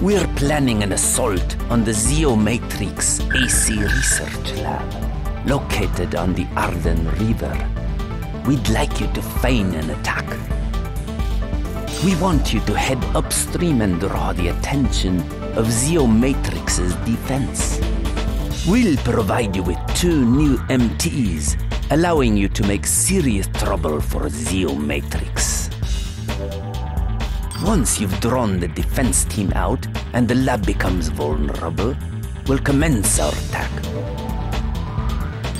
We're planning an assault on the Zeo Matrix AC Research Lab, located on the Arden River. We'd like you to feign an attack. We want you to head upstream and draw the attention of Zeo Matrix's defense. We'll provide you with 2 new MTs, allowing you to make serious trouble for Zeo Matrix. Once you've drawn the defense team out and the lab becomes vulnerable, we'll commence our attack.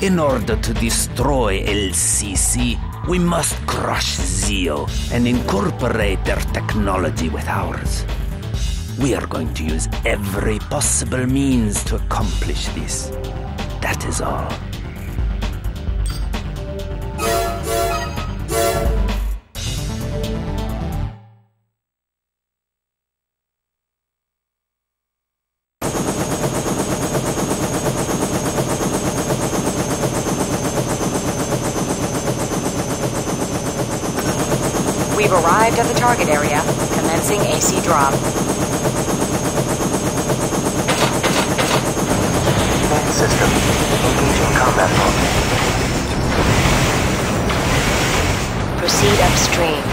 In order to destroy LCC, we must crush Zeo and incorporate their technology with ours. We are going to use every possible means to accomplish this. That is all. We've arrived at the target area, commencing AC drop. Command system, engaging combat mode. Proceed upstream.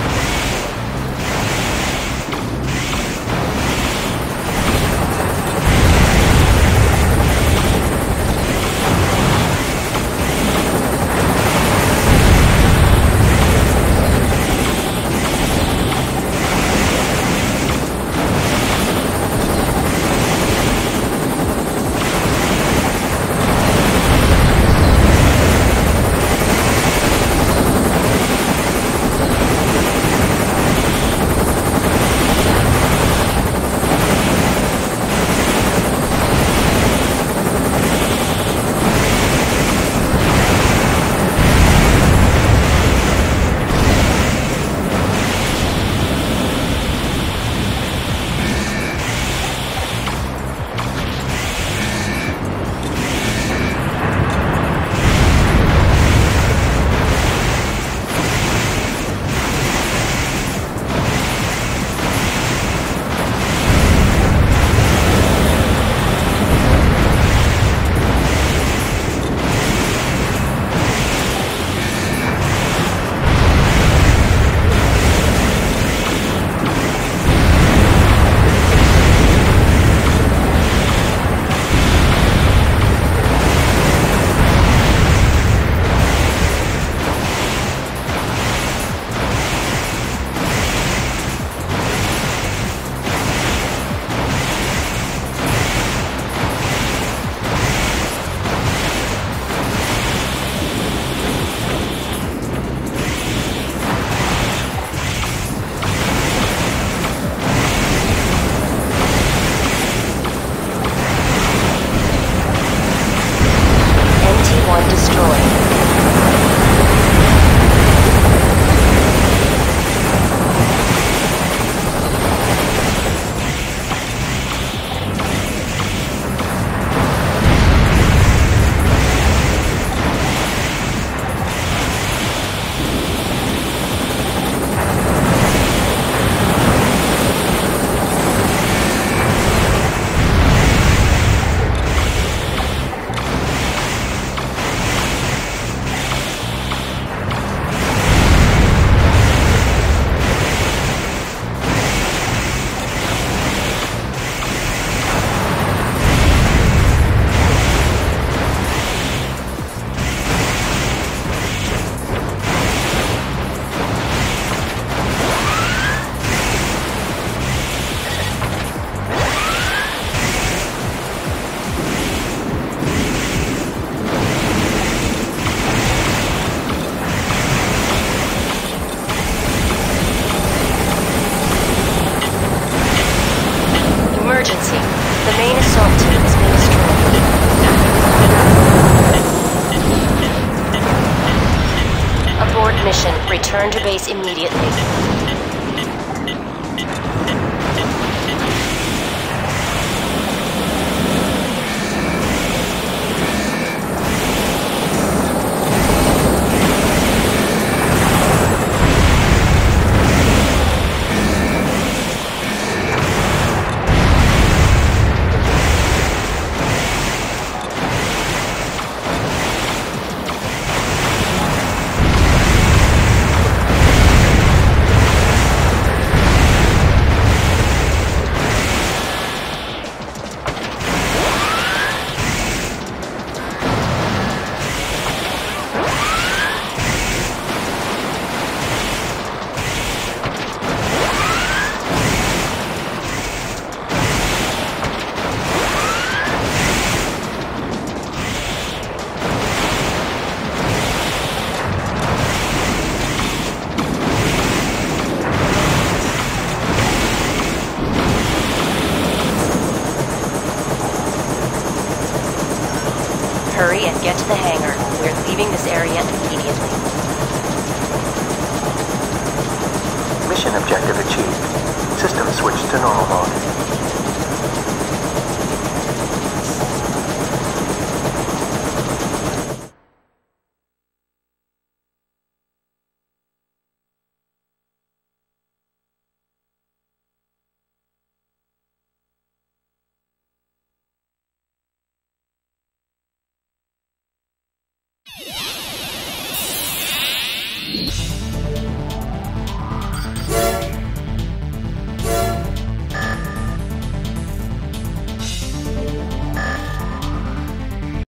Return to base immediately. Hurry and get to the hangar. We're leaving this area immediately. Mission objective achieved. System switched to normal mode.